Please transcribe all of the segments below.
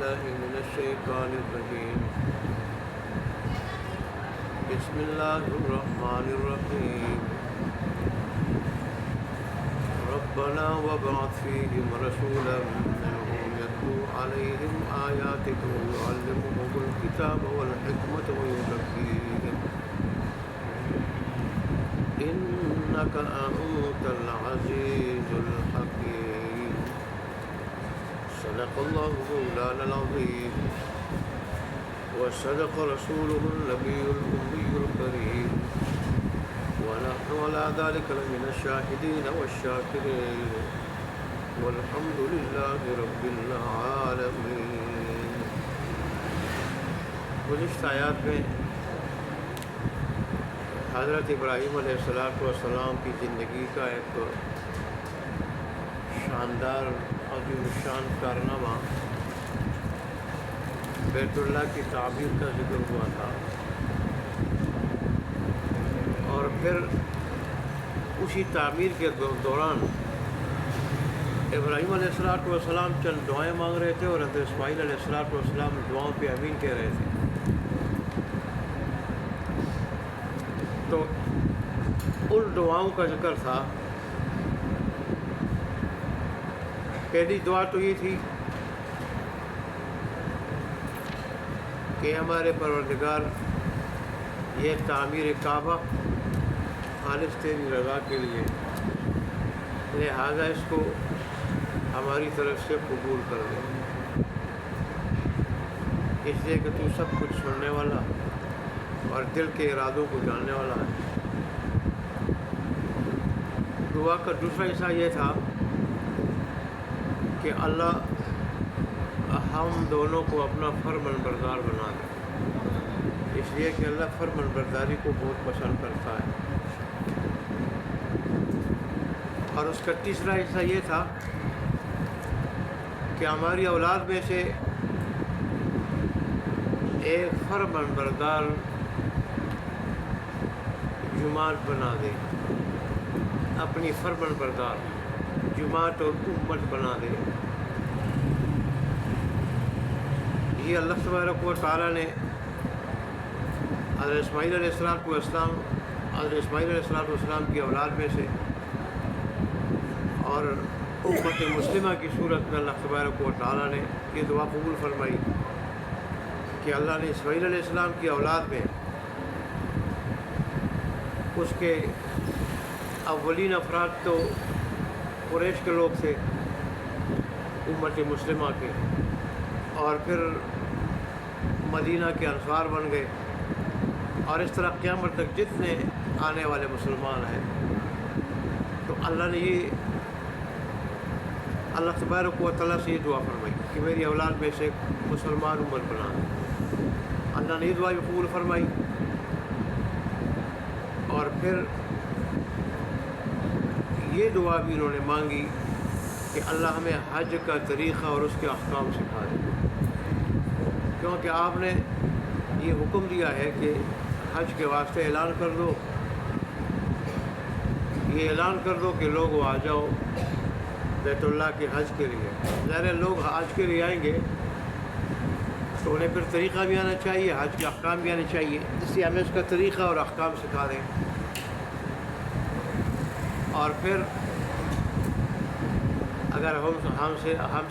بالله من الشيطان الرجيم بسم الله الرحمن الرحيم ربنا وابعث فيهم رسولا منهم يتلو عليهم آياتك ويعلمهم الكتاب والحكمة ويزكيهم إنك أنت العزيز الحكيم صدق الله مولانا العظيم وصدق رسوله النبي الأمي الكريم ونحن على ذلك لمن الشاهدين والشاكرين والحمد لله رب العالمين. گزشتہ آیات میں حضرت ابراہیم علیہ السلام کی زندگی کا ایک شاندار عظیم الشان کارنامہ بیت اللہ کی تعمیر کا ذکر ہوا تھا، اور پھر اسی تعمیر کے دوران ابراہیم علیہ السلام چند دعائیں مانگ رہے تھے اور حضرت اسماعیل علیہ السلام دعاؤں پہ امین کہہ رہے تھے. تو ان دعاؤں کا ذکر تھا. پہلی دعا تو یہ تھی کہ ہمارے پروردگار یہ تعمیر کعبہ خالص تیری رضا کے لیے، لہذا اس کو ہماری طرف سے قبول کر دے، اس لیے کہ تو سب کچھ سننے والا اور دل کے ارادوں کو جاننے والا ہے. دعا کا دوسرا حصہ یہ تھا کہ اللہ ہم دونوں کو اپنا فرمان بردار بنا دے، اس لیے کہ اللہ فرمان برداری کو بہت پسند کرتا ہے. اور اس کا تیسرا حصہ یہ تھا کہ ہماری اولاد میں سے ایک فرمان بردار جماعت بنا دے، اپنی فرمان بردار جماعت اور امت بنا دے. یہ اللہ تبارک و تعالیٰ نے حضرت اسماعیل علیہ السلام کی اولاد میں سے اور امت مسلمہ کی صورت میں اللہ تبارک و تعالیٰ نے یہ دعا قبول فرمائی کہ اللہ نے اسماعیل علیہ السلام کی اولاد میں اس کے اولین افراد تو قریش کے لوگ تھے، امت مسلمہ کے، اور پھر مدینہ کے انصار بن گئے، اور اس طرح قیامت تک جتنے آنے والے مسلمان ہیں. تو اللہ نے یہ اللہ تبارک و تعالیٰ سے یہ دعا فرمائی کہ میری اولاد میں سے مسلمان امت بنا دے. اللہ نے یہ دعا بھی قبول فرمائی، اور پھر یہ دعا بھی انہوں نے مانگی کہ اللہ ہمیں حج کا طریقہ اور اس کے احکام سکھا دے، کیونکہ آپ نے یہ حکم دیا ہے کہ حج کے واسطے اعلان کر دو، یہ اعلان کر دو کہ لوگ آ جاؤ بیت اللہ کے حج کے لیے. ظاہر لوگ حج کے لیے آئیں گے تو انہیں پھر طریقہ بھی آنا چاہیے، حج کے احکام بھی آنے چاہیے، اس لیے ہمیں اس کا طریقہ اور احکام سکھا دیں. اور پھر اگر ہم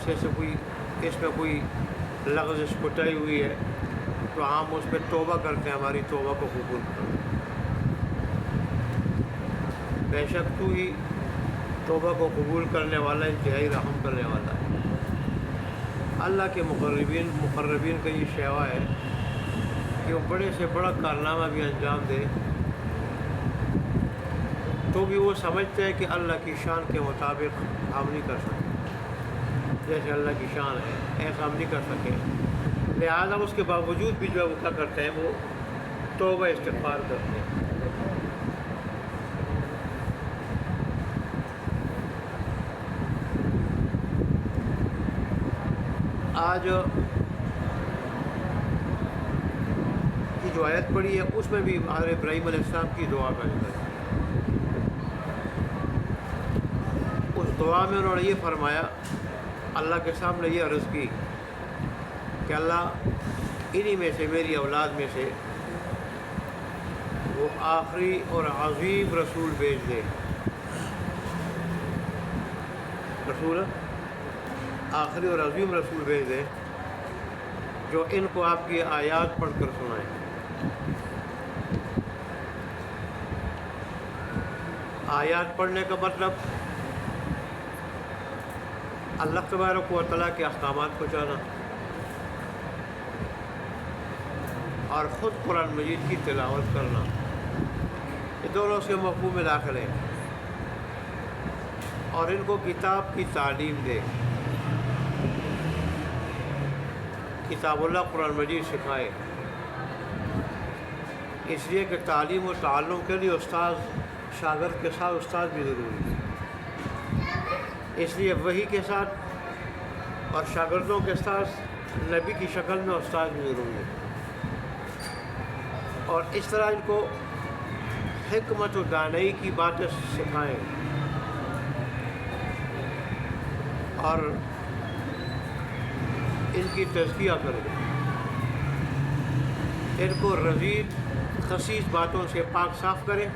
سے کوئی اس میں کوئی لغزش کوتاہی ہوئی ہے تو ہم اس پہ توبہ کرتے ہیں، ہماری توبہ کو قبول کریں. بے شک تو ہی توبہ کو قبول کرنے والا، انتہائی رحم کرنے والا ہے. اللہ کے مقربین کا یہ شیوا ہے کہ وہ بڑے سے بڑا کارنامہ بھی انجام دے تو بھی وہ سمجھتے ہیں کہ اللہ کی شان کے مطابق ہم نہیں کر سکتے، جیسے اللہ کی شان ہے ایسا ہم نہیں کر سکے. لہٰذا اس کے باوجود بھی جو ہے وہ کیا کرتے ہیں، وہ توبہ استغفار کرتے ہیں. آج کی جو آیت پڑھی ہے اس میں بھی حضرت ابراہیم علیہ السلام کی دعا کا ذکر ہے. اس دعا میں انہوں نے یہ فرمایا، اللہ کے سامنے یہ عرض کی کہ اللہ انہی میں سے میری اولاد میں سے وہ آخری اور عظیم رسول بھیج دے، رسول آخری اور عظیم رسول بھیج دے جو ان کو آپ کی آیات پڑھ کر سنائیں۔ آیات پڑھنے کا مطلب اللہ تبارک و تعالیٰ کے احکامات پہنچانا اور خود قرآن مجید کی تلاوت کرنا، یہ دونوں اس کے مفہوم میں داخل ہیں، اور ان کو کتاب کی تعلیم دے، کتاب اللہ قرآن مجید سکھائے، اس لیے کہ تعلیم و تعلم کے لیے استاد شاگرد کے ساتھ استاد بھی ضروری ہے، اس لیے وحی کے ساتھ اور شاگردوں کے ساتھ نبی کی شکل میں استاد بھی ضروری ہے، اور اس طرح ان کو حکمت و دانائی کی باتیں سکھائیں اور ان کی تزکیہ کریں، ان کو رذیل خسیس باتوں سے پاک صاف کریں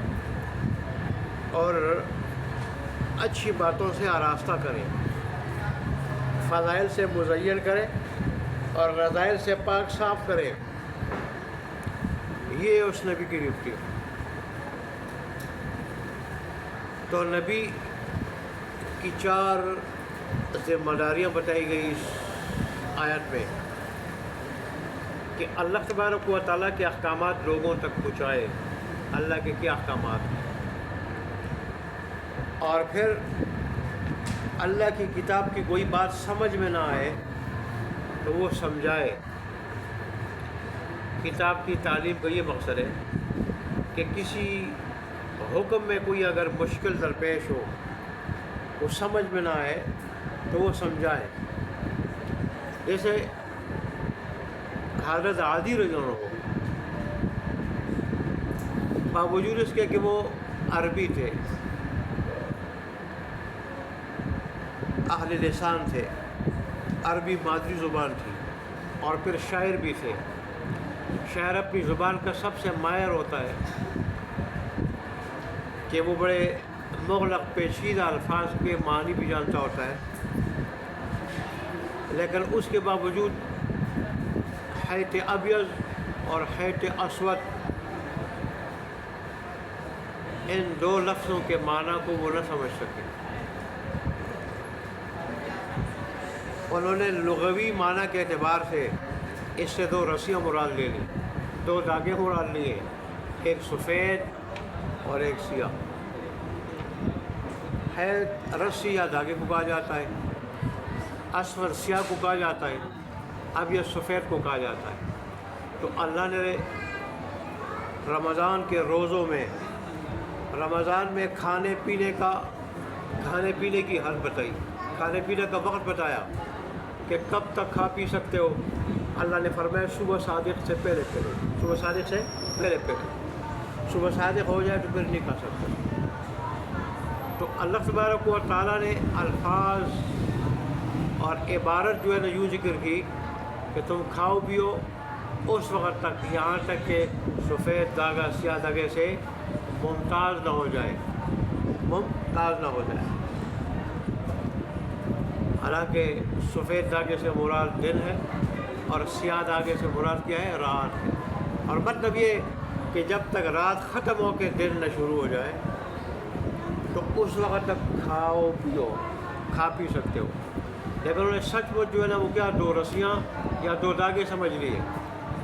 اور اچھی باتوں سے آراستہ کریں، فضائل سے مزین کریں اور رذائل سے پاک صاف کریں، یہ اس نبی کی ڈیوٹی ہے۔ تو نبی کی 4 ذمہ داریاں بتائی گئی اس آیت میں کہ اللہ تبارک و تعالیٰ کے احکامات لوگوں تک پہنچائے، اللہ کے کیا احکامات ہیں، اور پھر اللہ کی کتاب کی کوئی بات سمجھ میں نہ آئے تو وہ سمجھائے۔ کتاب کی تعلیم کا یہ مقصد ہے کہ کسی حکم میں کوئی اگر مشکل درپیش ہو، وہ سمجھ میں نہ آئے تو وہ سمجھائے۔ جیسے حضرت عادی رضی اللہ عنہ، باوجود اس کے کہ وہ عربی تھے، اہل لسان تھے، عربی مادری زبان تھی، اور پھر شاعر بھی تھے۔ شاعر اپنی زبان کا سب سے ماہر ہوتا ہے کہ وہ بڑے مغلق پیچیدہ الفاظ کے معنی بھی جانتا ہوتا ہے، لیکن اس کے باوجود حیت ابیض اور حیت اسود ان 2 لفظوں کے معنی کو وہ نہ سمجھ سکے۔ انہوں نے لغوی معنی کے اعتبار سے اس سے 2 رسیاں مراد لے لی، 2 دھاگے مراد لیے، ایک سفید اور ایک سیاہ۔ حید رسی یا دھاگے کو کہا جاتا ہے، اسود سیاہ کو کہا جاتا ہے، اب یہ سفید کو کہا جاتا ہے۔ تو اللہ نے رمضان کے روزوں میں، رمضان میں کھانے پینے کی حد بتائی، کھانے پینے کا وقت بتایا کہ کب تک کھا پی سکتے ہو۔ اللہ نے فرمایا صبح صادق سے پہلے پہلے، صبح صادق سے پہلے پہلے، صبح صادق ہو جائے تو پھر نہیں کھا سکتے۔ تو اللہ تبارک و تعالیٰ نے الفاظ اور عبارت جو ہے نا یوں ذکر کی کہ تم کھاؤ پیو اس وقت تک یہاں تک کہ سفید دھاگا سیاہ دھاگے سے ممتاز نہ ہو جائے، ممتاز نہ ہو جائے۔ حالانکہ سفید دھاگے سے مراد دن ہے اور سیاہ دھاگے سے مراد کیا ہے؟ رات ہے، اور مطلب یہ کہ جب تک رات ختم ہو کے دن نہ شروع ہو جائے تو اس وقت تک کھاؤ پیو، کھا پی سکتے ہو۔ لیکن انہوں نے سچ مچ جو ہے نا وہ کیا 2 رسیاں یا 2 دھاگے سمجھ لیے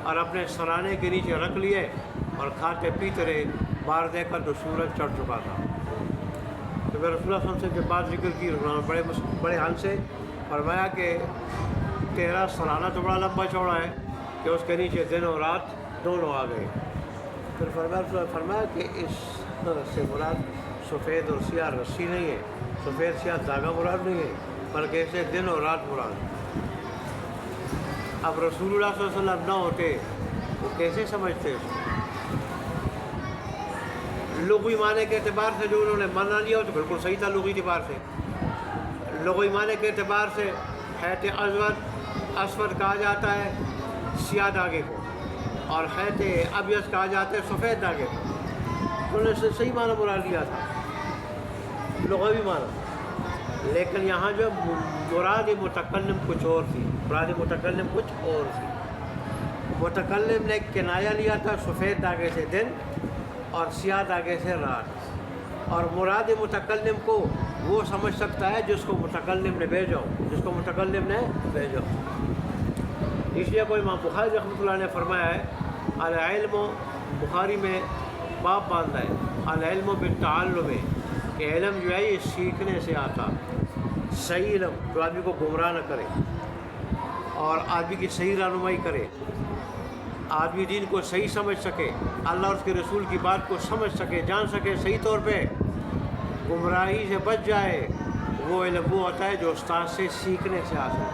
اور اپنے سرانے کے نیچے رکھ لیے اور کھاتے پیتے رہے۔ باہر دیکھا تو سورج چڑھ چکا تھا۔ تو میں رسول اللہ صلی اللہ علیہ وسلم سے جب بات ذکر کی، بڑے حال سے فرمایا کہ تیرا سرانہ تو بڑا لمبا چوڑا ہے کہ اس کے نیچے دن اور رات دونوں آ گئے۔ پھر فرمایا کہ اس سے مراد سفید اور سیاہ رسی نہیں ہے، سفید سیاہ دھاگا مراد نہیں ہے، بلکہ اسے دن اور رات مراد۔ اب رسول اللہ صلی اللہ علیہ وسلم نہ ہوتے وہ کیسے سمجھتے؟ لغوی معنی کے اعتبار سے جو انہوں نے مانا لیا ہو تو بالکل صحیح تھا، لغوی اعتبار سے، لغوی معنی کے اعتبار سے حیت اسود اسود کہا جاتا ہے سیاہ دھاگے کو، اور خیط ابیض کہا جاتا ہے سفید دھاگے کو۔ انہوں نے صحیح معنی مراد لیا تھا، لغوی معنی، لیکن یہاں جو مراد متکلم کچھ اور تھی، مراد متکلم کچھ اور تھی۔ متکلم نے کنایہ لیا تھا سفید دھاگے سے دن اور سیاہ دھاگے سے رات، اور مراد متکلم کو وہ سمجھ سکتا ہے جس کو متکلم نے بھیجا ہو، جس کو متکلم نے بھیجا ہو۔ اس لیے کوئی امام بخاری رحمۃ اللہ نے فرمایا ہے العلم، بخاری میں باب باندھا ہے العلم بالتعلم، کہ علم جو ہے یہ سیکھنے سے آتا، صحیح علم جو آدمی کو گمراہ نہ کرے اور آدمی کی صحیح رہنمائی کرے، آدمی دین کو صحیح سمجھ سکے، اللہ اور اس کے رسول کی بات کو سمجھ سکے، جان سکے صحیح طور پہ، گمراہی سے بچ جائے، وہ علم وہ ہوتا ہے جو استاد سے سیکھنے سے حاصل ہے۔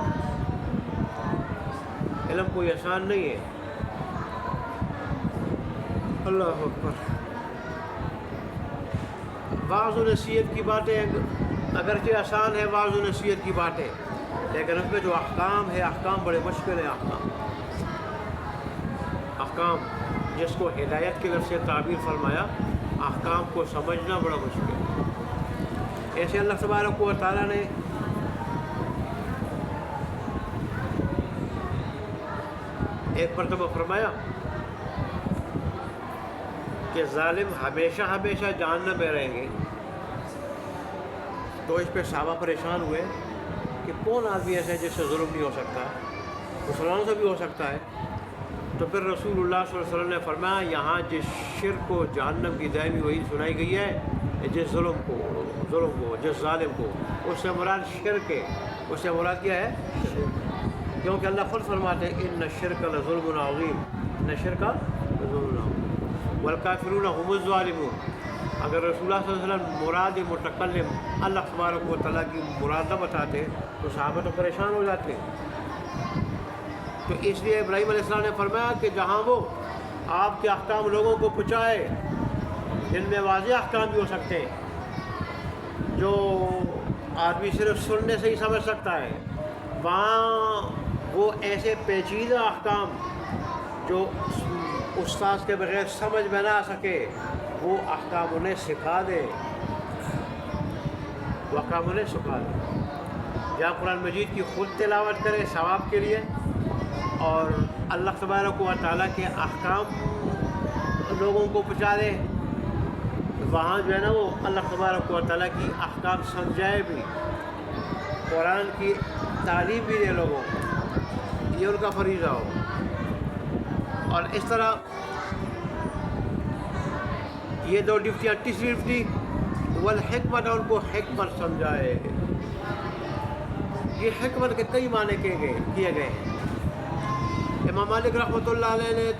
علم کوئی آسان نہیں ہے۔ اللہ اکبر۔ واعظ و نصیحت کی باتیں اگرچہ آسان ہے، واعظ و نصیحت کی باتیں، لیکن اس میں جو احکام ہے، احکام بڑے مشکل ہیں۔ احکام جس کو ہدایت کے لفظ سے تعبیر فرمایا، احکام کو سمجھنا بڑا مشکل ہے۔ ایسے اللہ تبارک و تعالیٰ نے ایک مرتبہ فرمایا کہ ظالم ہمیشہ ہمیشہ جہنم میں رہیں گے، تو اس پہ صحابہ پریشان ہوئے کہ کون آدمی ایسا ہے جس سے ظلم نہیں ہو سکتا، مسلمانوں سے بھی ہو سکتا ہے۔ تو پھر رسول اللہ صلی اللہ علیہ وسلم نے فرمایا یہاں جس شرک کو جہنم کی دائمی وہی سنائی گئی ہے، جس ظلم کو جس ظالم کو، اس سے مراد شرک ہے، اس سے مراد کیا ہے؟ کیونکہ اللہ خود فرماتے ہیں ان الشرک لظلم عظیم، ان الشرک لظلم عظیم والکافرون هم الظالمون۔ اگر رسول اللہ صلی اللہ علیہ وسلم مراد متکلم اللہ تبارک و تعالیٰ کی مراد نہ بتاتے تو صحابہ تو پریشان ہو جاتے۔ تو اس لیے ابراہیم علیہ السلام نے فرمایا کہ جہاں وہ آپ کے احکام لوگوں کو پہنچائے، جن میں واضح احکام بھی ہو سکتے ہیں جو آدمی صرف سننے سے ہی سمجھ سکتا ہے، وہاں وہ ایسے پیچیدہ احکام جو استاذ کے بغیر سمجھ میں نہ آ سکے، وہ احکام انہیں سکھا دے، وہ احکام انہیں سکھا دے، یا قرآن مجید کی خود تلاوت کرے ثواب کے لیے، اور اللہ تبارک و تعالیٰ کے احکام لوگوں کو پہنچا دے، وہاں جو ہے نا وہ اللہ تبارک و تعالیٰ کی احکام سمجھائے بھی، قرآن کی تعلیم بھی دے لوگوں کو، یہ ان کا فریضہ ہو۔ اور اس طرح یہ دو ڈیوٹیاں، تیسری ڈیوٹی والحکمت، ان کو حکمت سمجھائے۔ یہ حکمت کے کئی معنی کیے گئے ہیں۔ امام مالک رحمۃ اللہ علیہ نے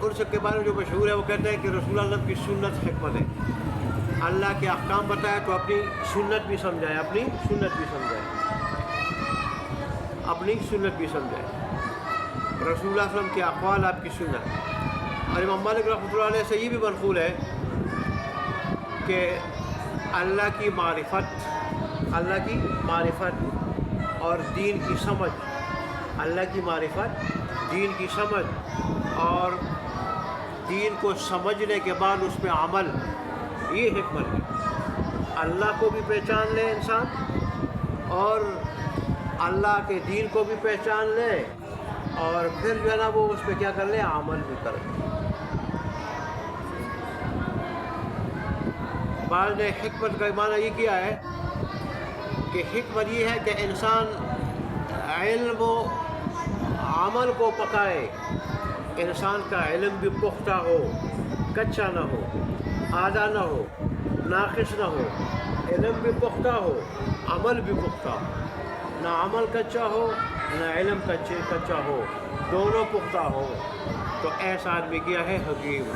ان سب کے بارے میں جو مشہور ہے وہ کہتے ہیں کہ رسول اللہ کی سنت حکمت ہے، اللہ کے احکام بتائے تو اپنی سنت بھی سمجھائے، اپنی سنت بھی سمجھائے، اپنی سنت بھی سمجھائے، رسول اللہ صلی اللہ علیہ وسلم کے اقوال آپ کی سنت۔ اور امام مالک رحمۃ اللہ علیہ سے یہ بھی منقول ہے کہ اللہ کی معرفت اور دین کی سمجھ، اللہ کی معرفت، دین کی سمجھ اور دین کو سمجھنے کے بعد اس پہ عمل، یہ حکمت ہے۔ اللہ کو بھی پہچان لے انسان، اور اللہ کے دین کو بھی پہچان لے، اور پھر جو ہے نا وہ اس پہ کیا کر لے، عمل بھی کر لے۔ بعض نے حکمت کا معنی یہ کیا ہے کہ حکمت یہ ہے کہ انسان علم و عمل کو پکائے، انسان کا علم بھی پختہ ہو، کچا نہ ہو، آدھا نہ ہو، ناقص نہ ہو، علم بھی پختہ ہو، عمل بھی پختہ ہو، نہ عمل کچا ہو نہ علم کچا ہو، دونوں پختہ ہو، تو ایسا آدمی کیا ہے، حکیم ہے۔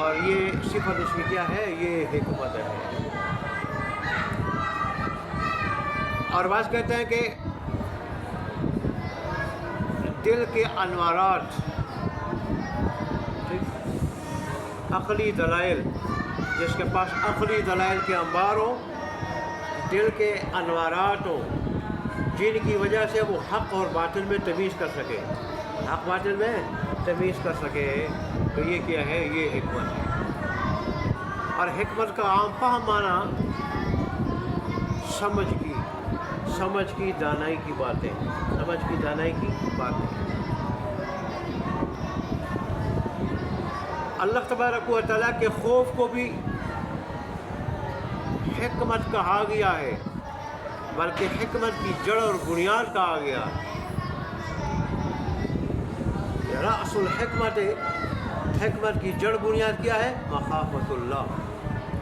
اور یہ صفت اس کی کیا ہے، یہ حکمت ہے۔ اور بعض کہتے ہیں کہ دل کے انوارات، عقلی دلائل، جس کے پاس عقلی دلائل کے انبار ہوں، دل کے انوارات ہوں، جن کی وجہ سے وہ حق اور باطل میں تمیز کر سکے، حق باطل میں تمیز کر سکے۔ تو یہ کیا ہے؟ یہ حکمت ہے۔ اور حکمت کا عام فہم معنی سمجھ کی دانائی کی باتیں، سمجھ کی دانائی کی باتیں۔ اللہ تبارک و تعالیٰ کے خوف کو بھی حکمت کہا گیا ہے، بلکہ حکمت کی جڑ اور بنیاد کہا گیا۔ رأس الحکمت، حکمت کی جڑ بنیاد کیا ہے؟ مخافت اللہ،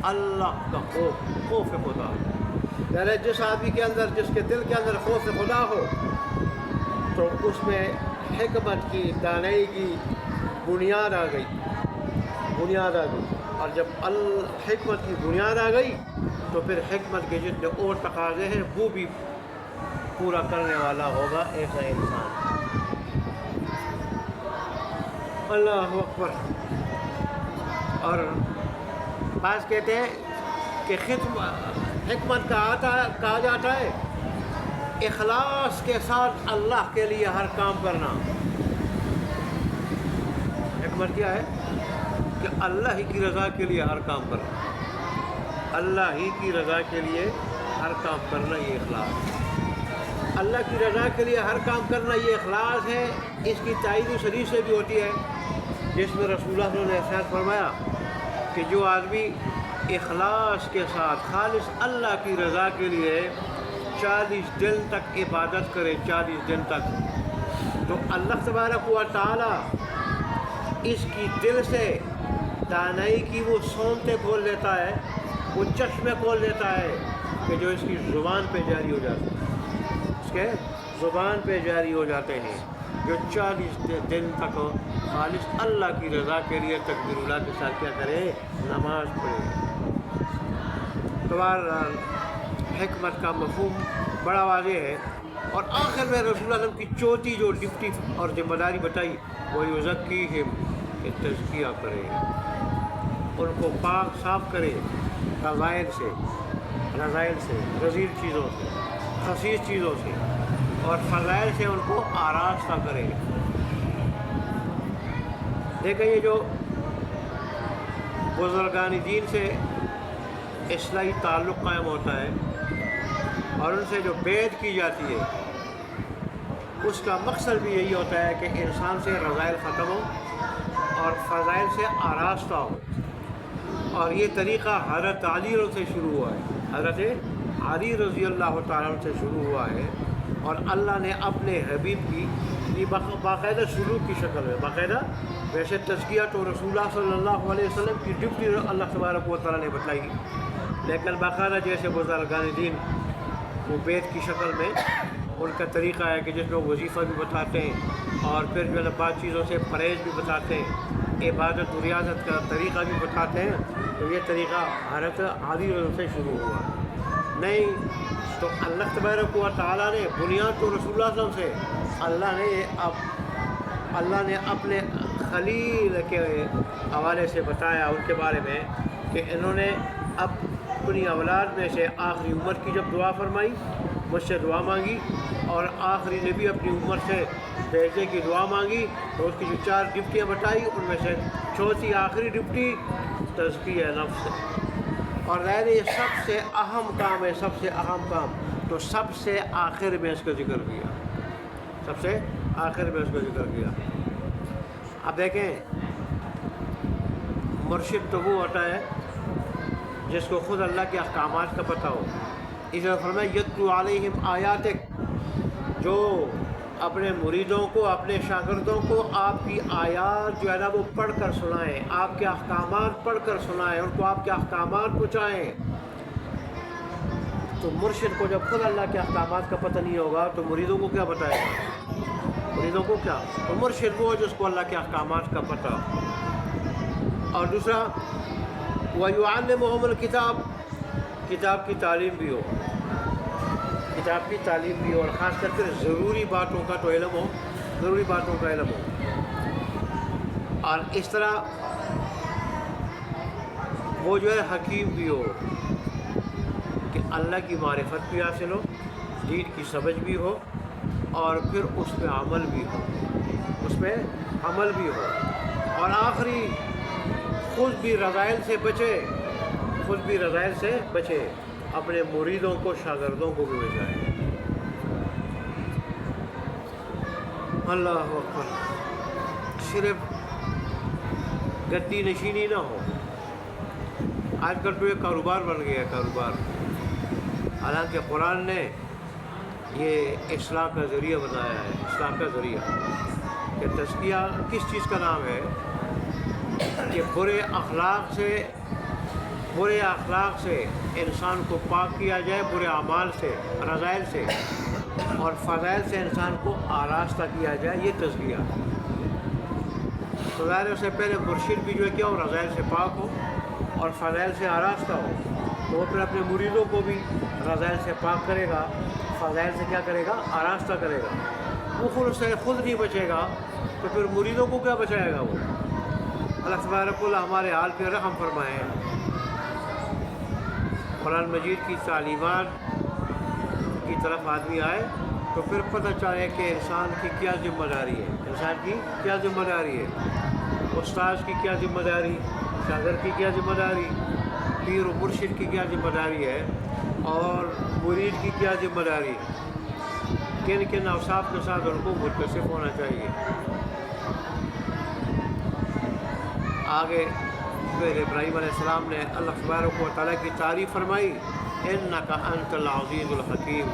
اللہ کا خوف خدا۔ یعنی جس آدمی کے اندر، جس کے دل کے اندر خوف خدا ہو تو اس میں حکمت کی، دانائی کی بنیاد آ گئی، بنیاد آ گئی۔ اور جب حکمت کی بنیاد آ گئی تو پھر حکمت کے جتنے اور تقاضے ہیں وہ بھی پورا کرنے والا ہوگا ایسا انسان۔ اللہ اکبر۔ اور بعض کہتے ہیں کہ حکمت کہا جاتا ہے اخلاص کے ساتھ اللہ کے لیے ہر کام کرنا۔ حکمت کیا ہے؟ کہ اللہ ہی کی رضا کے لیے ہر کام کرنا، اللہ ہی کی رضا کے لیے ہر کام کرنا، یہ اخلاص۔ اللہ کی رضا کے لیے ہر کام کرنا یہ اخلاص ہے۔ اس کی تائید اس حدیث سے بھی ہوتی ہے جس میں رسول اللہ صلی اللہ علیہ وسلم نے ارشاد فرمایا کہ جو آدمی اخلاص کے ساتھ خالص اللہ کی رضا کے لیے 40 دن تک عبادت کرے، 40 دن تک، تو اللہ تبارک و تعالیٰ اس کی دل سے دانائی کی وہ سونتے کھول دیتا ہے، وہ چشمے کھول دیتا ہے کہ جو اس کی زبان پہ جاری ہو جاتے ہیں، اس کے زبان پہ جاری ہو جاتے ہیں، جو 40 دن تک خالص اللہ کی رضا کے لیے تکبیر اللہ کے ساتھ کیا کرے؟ نماز پڑھے۔ تو حکمت کا مفہوم بڑا واضح ہے۔ اور آخر میں رسول اللہ صلی اللہ علیہ وسلم کی چوتھی جو ڈیوٹی اور ذمہ داری بتائی وہ یزکیہم، کہ تزکیہ کرے، ان کو پاک صاف کرے رذائل سے، رذیل چیزوں سے، خسیس چیزوں سے، اور فضائل سے ان کو آراستہ کرے۔ دیکھیں یہ جو بزرگان دین سے اصلاحی تعلق قائم ہوتا ہے اور ان سے جو بیعت کی جاتی ہے، اس کا مقصد بھی یہی ہوتا ہے کہ انسان سے رذائل ختم ہو اور فضائل سے آراستہ ہو۔ اور یہ طریقہ حضرت علی سے شروع ہوا ہے، حضرت علی رضی اللہ تعالیٰ عنہ سے شروع ہوا ہے، اور اللہ نے اپنے حبیب کی باقاعدہ سلوک کی شکل میں، باقاعدہ، ویسے تزکیہ تو رسول اللہ صلی اللہ علیہ وسلم کی ڈیوٹی اللہ تبارک و تعالیٰ نے بتلائی، لیکن باقاعدہ جیسے بزرگان دین وہ بیت کی شکل میں ان کا طریقہ ہے کہ جس میں وظیفہ بھی بتاتے ہیں اور پھر جو ہے بعض چیزوں سے پرہیز بھی بتاتے ہیں، عبادت و ریاضت کا طریقہ بھی بتاتے ہیں۔ تو یہ طریقہ حضرت علی سے شروع ہوا نہیں تو اللہ تبارک و تعالیٰ نے بنیاد تو رسول اللہ صلی اللہ علیہ وسلم سے اللہ نے اپنے خلیل کے حوالے سے بتایا ان کے بارے میں کہ انہوں نے اپنی اولاد میں سے آخری عمر کی جب دعا فرمائی، مجھ سے دعا مانگی، اور آخری نبی اپنی عمر سے بھیجنے کی دعا مانگی، تو اس کی جو 4 ڈپٹیاں بتائی ان میں سے چوتھی آخری ڈپٹی تزکیہ نفس ہے۔ اور ظاہر یہ سب سے اہم کام ہے، سب سے اہم کام، تو سب سے آخر میں اس کا ذکر کیا، سب سے آخر میں اس کا ذکر کیا۔ اب دیکھیں مرشد تو وہ ہوتا ہے جس کو خود اللہ کے احکامات کا پتہ ہو۔ اس لیے فرمایا یتلو علیہم آیاتک، جو اپنے مریدوں کو، اپنے شاگردوں کو آپ کی آیات جو ہے نا وہ پڑھ کر سنائیں، آپ کے احکامات پڑھ کر سنائیں، ان کو آپ کے احکامات پہنچائیں۔ تو مرشد کو جب خود اللہ کے احکامات کا پتہ نہیں ہوگا تو مریدوں کو کیا بتائے گا؟ مریدوں کو کیا؟ تو مرشد وہ جس کو اللہ کے احکامات کا پتہ۔ اور دوسرا وَيُعَلِّمُهُمُ الْكِتَابَ، کتاب کی تعلیم بھی ہو، کتاب کی تعلیم بھی ہو، اور خاص کر کے ضروری باتوں کا تو علم ہو، ضروری باتوں کا علم ہو، اور اس طرح وہ جو ہے حکیم بھی ہو کہ اللہ کی معرفت بھی حاصل ہو دین کی سمجھ بھی ہو اور پھر اس پہ عمل بھی ہو، اس پہ عمل بھی ہو، اور آخری خود بھی رذائل سے بچے، خود بھی رذائل سے بچے، اپنے مریدوں کو، شاگردوں کو بھی بچائے۔ اللہ اکبر۔ صرف گدی نشینی نہ ہو۔ آج کل تو یہ کاروبار بن گیا ہے، کاروبار، حالانکہ قرآن نے یہ اصلاح کا ذریعہ بنایا ہے، اصلاح کا ذریعہ، کہ تزکیہ کس چیز کا نام ہے؟ کہ برے اخلاق سے انسان کو پاک کیا جائے، برے اعمال سے، رذائل سے، اور فضائل سے انسان کو آراستہ کیا جائے، یہ تزکیہ۔ تو ظاہر سے پہلے مرشد بھی جو ہے کیا ہو، رذائل سے پاک ہو اور فضائل سے آراستہ ہو، تو وہ پھر اپنے مریدوں کو بھی رذائل سے پاک کرے گا، فضائل سے کیا کرے گا، آراستہ کرے گا۔ وہ خود نہیں بچے گا تو پھر مریدوں کو کیا بچائے گا وہ؟ اللہ تبارک اللہ ہمارے حال پہ رحم فرمائے۔ قرآن مجید کی تعلیمات کی طرف آدمی آئے تو پھر پتہ چلے کہ انسان کی کیا ذمہ داری ہے، انسان کی کیا ذمہ داری ہے، استاذ کی کیا ذمہ داری، شاگرد کی کیا ذمہ داری، پیر و مرشد کی کیا ذمہ داری ہے، اور مرید کی کیا ذمہ داری ہے، کن کن اوصاف کے ساتھ ان کو متصف ہونا چاہیے۔ آگے پھر ابراہیم علیہ السلام نے اللہ تبارک و تعالیٰ کی تعریف فرمائی، اِنَّکَ أَنْتَ الْعَزِیزُ الْحَکِیم۔